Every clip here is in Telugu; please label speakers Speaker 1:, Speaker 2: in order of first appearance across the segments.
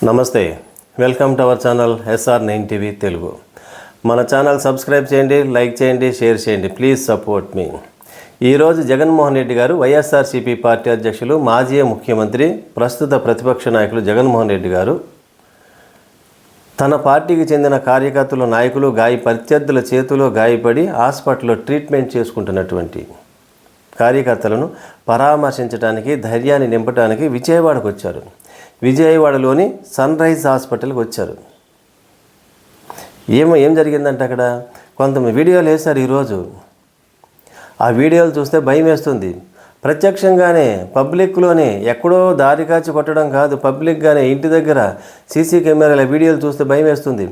Speaker 1: నమస్తే, welcome to our channel SR9 TV Telugu. మన ఛానల్ సబ్స్క్రైబ్ చేయండి, లైక్ చేయండి, షేర్ చేయండి. ప్లీజ్ సపోర్ట్ మీ. ఈరోజు జగన్మోహన్ రెడ్డి గారు వైఎస్ఆర్సీపీ పార్టీ అధ్యక్షులు, మాజీ ముఖ్యమంత్రి, ప్రస్తుత ప్రతిపక్ష నాయకులు జగన్మోహన్ రెడ్డి గారు తన పార్టీకి చెందిన కార్యకర్తలు, నాయకులు ప్రత్యర్థుల చేతిలో గాయపడి హాస్పిటల్లో ట్రీట్మెంట్ చేసుకుంటున్నటువంటి కార్యకర్తలను పరామర్శించడానికి, ధైర్యాన్ని నింపడానికి విజయవాడకు వచ్చారు. విజయవాడలోని సన్ రైజ్ హాస్పిటల్కి వచ్చారు. ఏం జరిగిందంటే అక్కడ కొంతమంది వీడియోలు వేశారు ఈరోజు. ఆ వీడియోలు చూస్తే భయం వేస్తుంది. ప్రత్యక్షంగానే పబ్లిక్లోనే ఎక్కడో దారి కాచి కొట్టడం కాదు, పబ్లిక్గానే ఇంటి దగ్గర సీసీ కెమెరాల వీడియోలు చూస్తే భయం వేస్తుంది.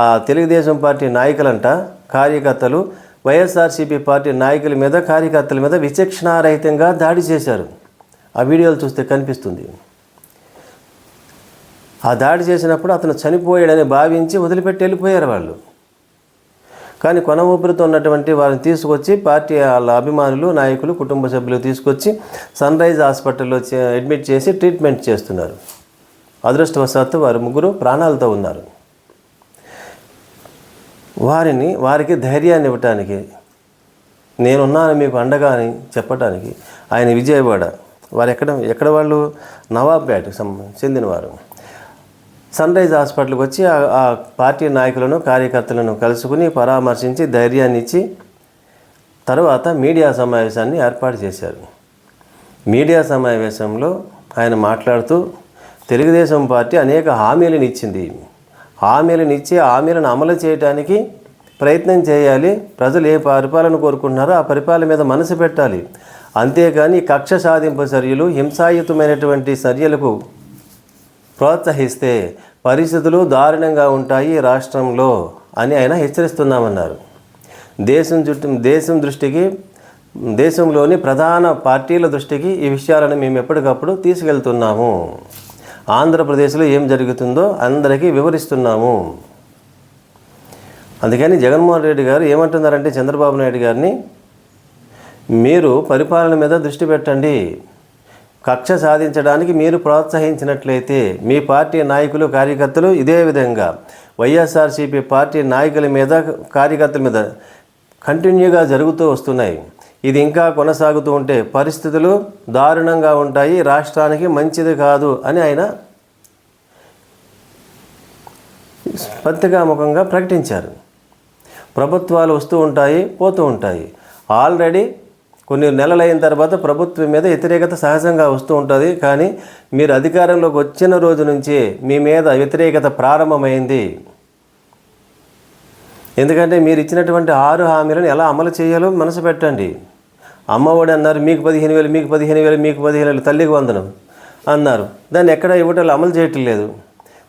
Speaker 1: ఆ తెలుగుదేశం పార్టీ నాయకులంట, కార్యకర్తలు వైఎస్ఆర్సీపీ పార్టీ నాయకుల మీద, కార్యకర్తల మీద విచక్షణారహితంగా దాడి చేశారు. ఆ వీడియోలు చూస్తే కనిపిస్తుంది. ఆ దాడి చేసినప్పుడు అతను చనిపోయాడని భావించి వదిలిపెట్టి వెళ్ళిపోయారు వాళ్ళు. కానీ కొన ఊపిరితో ఉన్నటువంటి వారిని తీసుకొచ్చి పార్టీ వాళ్ళ అభిమానులు, నాయకులు, కుటుంబ సభ్యులు తీసుకొచ్చి సన్ రైజ్ హాస్పిటల్లో అడ్మిట్ చేసి ట్రీట్మెంట్ చేస్తున్నారు. అదృష్టవశాత్తు వారు ముగ్గురు ప్రాణాలతో ఉన్నారు. వారికి ధైర్యాన్ని ఇవ్వటానికి, నేనున్నాను మీకు అండగా అని చెప్పడానికి ఆయన విజయవాడ, వారు ఎక్కడ వాళ్ళు నవాబ్పేటకు చెందినవారు, సన్ రైజ్ హాస్పిటల్కి వచ్చి ఆ పార్టీ నాయకులను, కార్యకర్తలను కలుసుకుని పరామర్శించి ధైర్యాన్ని ఇచ్చి తర్వాత మీడియా సమావేశాన్ని ఏర్పాటు చేశారు. మీడియా సమావేశంలో ఆయన మాట్లాడుతూ తెలుగుదేశం పార్టీ అనేక హామీలను ఇచ్చింది. హామీలను అమలు చేయడానికి ప్రయత్నం చేయాలి. ప్రజలు ఏ పరిపాలన కోరుకుంటున్నారో ఆ పరిపాలన మీద మనసు పెట్టాలి. అంతేగాని కక్ష సాధింపు చర్యలు, హింసాయుతమైనటువంటి చర్యలకు ప్రోత్సహిస్తే పరిస్థితులు దారుణంగా ఉంటాయి రాష్ట్రంలో అని ఆయన హెచ్చరిస్తున్నామన్నారు. దేశంలోని ప్రధాన పార్టీల దృష్టికి ఈ విషయాలను మేము ఎప్పటికప్పుడు తీసుకెళ్తున్నాము. ఆంధ్రప్రదేశ్లో ఏం జరుగుతుందో అందరికీ వివరిస్తున్నాము. అందుకని జగన్మోహన్ రెడ్డి గారు ఏమంటున్నారంటే చంద్రబాబు నాయుడు గారిని, మీరు పరిపాలన మీద దృష్టి పెట్టండి. కక్ష సాధించడానికి మీరు ప్రోత్సహించినట్లయితే మీ పార్టీ నాయకులు, కార్యకర్తలు ఇదే విధంగా వైఎస్ఆర్సీపీ పార్టీ నాయకుల మీద, కార్యకర్తల మీద కంటిన్యూగా జరుగుతూ వస్తున్నాయి. ఇది ఇంకా కొనసాగుతూ ఉంటే పరిస్థితులు దారుణంగా ఉంటాయి, రాష్ట్రానికి మంచిది కాదు అని ఆయన పత్రికాముఖంగా ప్రకటించారు. ప్రభుత్వాలు వస్తూ ఉంటాయి, పోతూ ఉంటాయి. ఆల్రెడీ కొన్ని నెలలైన తర్వాత ప్రభుత్వం మీద వ్యతిరేకత సహజంగా వస్తూ ఉంటుంది. కానీ మీరు అధికారంలోకి వచ్చిన రోజు నుంచే మీ మీద వ్యతిరేకత ప్రారంభమైంది. ఎందుకంటే మీరు ఇచ్చినటువంటి 6 హామీలను ఎలా అమలు చేయాలో మనసు పెట్టండి. అమ్మఒడి అన్నారు, మీకు 15,000, మీకు 15,000, మీకు 15,000, తల్లికి వందనం అన్నారు. దాన్ని ఎక్కడ ఇవ్వటాలు అమలు చేయటం లేదు.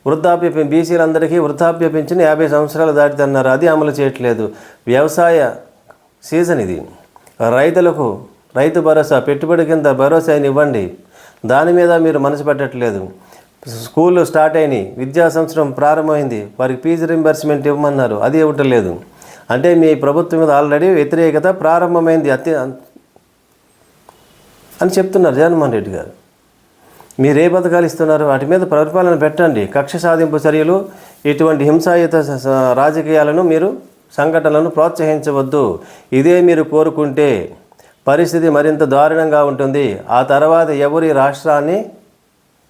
Speaker 1: వృద్ధాప్య బీసీలందరికీ వృద్ధాప్య పింఛను 50 సంవత్సరాలు దాటితన్నారు, అది అమలు చేయట్లేదు. వ్యవసాయ సీజన్ ఇది, రైతులకు రైతు భరోసా, పెట్టుబడి కింద భరోసాని ఇవ్వండి, దాని మీద మీరు మనసు పెట్టట్లేదు. స్కూళ్ళు స్టార్ట్ అయినాయి, విద్యా సంవత్సరం ప్రారంభమైంది, వారికి ఫీజు రింబర్స్మెంట్ ఇవ్వమన్నారు, అది ఇవ్వటం లేదు. అంటే మీ ప్రభుత్వం మీద ఆల్రెడీ వ్యతిరేకత ప్రారంభమైంది అని చెప్తున్నారు జగన్మోహన్ రెడ్డి గారు. మీరు ఏ పథకాలు ఇస్తున్నారు, వాటి మీద పరిపాలన పెట్టండి. కక్ష సాధింపు చర్యలు, ఇటువంటి హింసాయుత రాజకీయాలను, మీరు సంఘటనలను ప్రోత్సహించవద్దు. ఇదే మీరు కోరుకుంటే పరిస్థితి మరింత దారుణంగా ఉంటుంది. ఆ తర్వాత ఎవరి రాష్ట్రాన్ని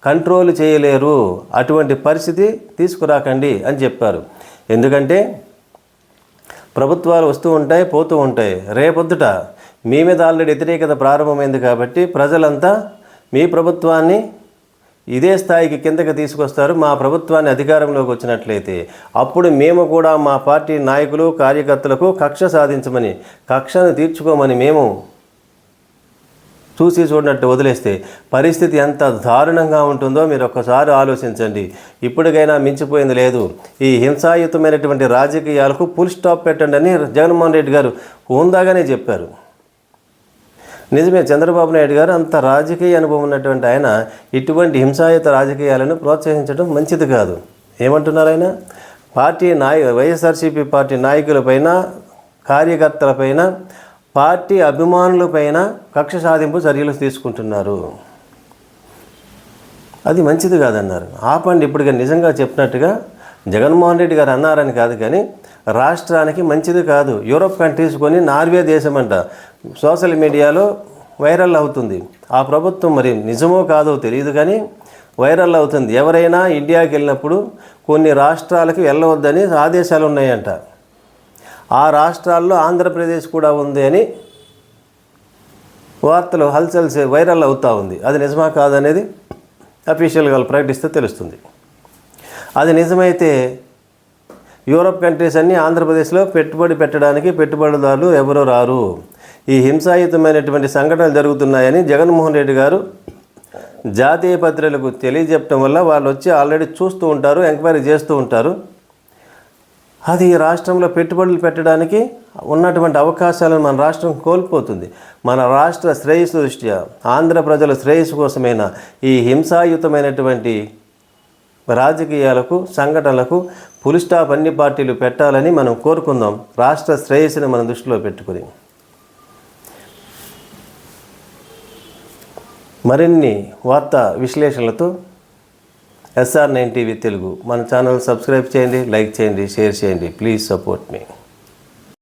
Speaker 1: కంట్రోల్ చేయలేరు. అటువంటి పరిస్థితి తీసుకురాకండి అని చెప్పారు. ఎందుకంటే ప్రభుత్వాలు వస్తూ ఉంటాయి, పోతూ ఉంటాయి. రేపొద్దుట మీ మీద ఆల్రెడీ వ్యతిరేకత ప్రారంభమైంది కాబట్టి ప్రజలంతా మీ ప్రభుత్వాన్ని ఇదే స్థాయికి కిందకి తీసుకొస్తారు. మా ప్రభుత్వాన్ని అధికారంలోకి వచ్చినట్లయితే అప్పుడు మేము కూడా మా పార్టీ నాయకులు, కార్యకర్తలకు కక్ష సాధించమని, కక్షను తీర్చుకోమని మేము చూసి చూడనట్టు వదిలేస్తే పరిస్థితి ఎంత దారుణంగా ఉంటుందో మీరు ఒక్కసారి ఆలోచించండి. ఇప్పటికైనా మించిపోయింది లేదు. ఈ హింసాయుతమైనటువంటి రాజకీయాలకు ఫుల్ స్టాప్ పెట్టండి అని జగన్మోహన్ రెడ్డి గారు హోందాగానే చెప్పారు. నిజమే, చంద్రబాబు నాయుడు గారు అంత రాజకీయ అనుభవం ఉన్నటువంటి ఆయన ఇటువంటి హింసాయుత రాజకీయాలను ప్రోత్సహించడం మంచిది కాదు. ఏమంటున్నారు ఆయన? వైఎస్ఆర్సీపీ పార్టీ నాయకులపైన, కార్యకర్తలపైన, పార్టీ అభిమానులపైన కక్ష సాధింపు చర్యలు తీసుకుంటున్నారు. అది మంచిది కాదన్నారు. ఆపండి. ఇప్పుడు నిజంగా చెప్పినట్టుగా జగన్మోహన్ రెడ్డి గారు అన్నారని కాదు, కానీ రాష్ట్రానికి మంచిది కాదు. యూరోప్ కంట్రీస్ కొని నార్వే దేశం అంట సోషల్ మీడియాలో వైరల్ అవుతుంది. ఆ ప్రభుత్వం మరి నిజమో కాదో తెలియదు, కానీ వైరల్ అవుతుంది. ఎవరైనా ఇండియాకి వెళ్ళినప్పుడు కొన్ని రాష్ట్రాలకి వెళ్ళవద్దని ఆదేశాలు ఉన్నాయంట. ఆ రాష్ట్రాల్లో ఆంధ్రప్రదేశ్ కూడా ఉంది అని వార్తలు హల్చల్ వైరల్ అవుతూ ఉంది. అది నిజమా కాదనేది అఫీషియల్గా వాళ్ళు ప్రకటిస్తే తెలుస్తుంది. అది నిజమైతే యూరోప్ కంట్రీస్ అన్నీ ఆంధ్రప్రదేశ్లో పెట్టుబడి పెట్టడానికి పెట్టుబడిదారులు ఎవరో రారు. ఈ హింసాయుతమైనటువంటి సంఘటనలు జరుగుతున్నాయని జగన్మోహన్ రెడ్డి గారు జాతీయ పత్రికలకు తెలియజెప్పడం వల్ల వాళ్ళు వచ్చి ఆల్రెడీ చూస్తూ ఉంటారు, ఎంక్వైరీ చేస్తూ ఉంటారు. అది రాష్ట్రంలో పెట్టుబడులు పెట్టడానికి ఉన్నటువంటి అవకాశాలను మన రాష్ట్రం కోల్పోతుంది. మన రాష్ట్ర శ్రేయస్సు దృష్ట్యా ఆంధ్ర ప్రజల శ్రేయస్సు కోసమైన ఈ హింసాయుతమైనటువంటి రాజకీయాలకు సంఘటనలకు ఫుల్ స్టాప్ అన్ని పార్టీలు పెట్టాలని మనం కోరుకుందాం, రాష్ట్ర శ్రేయస్సుని మనం దృష్టిలో పెట్టుకుని. మరిన్ని వార్తా విశ్లేషణలతో SR9 టీవీ తెలుగు మన ఛానల్ సబ్స్క్రైబ్ చేయండి, లైక్ చేయండి, షేర్ చేయండి. Please support me.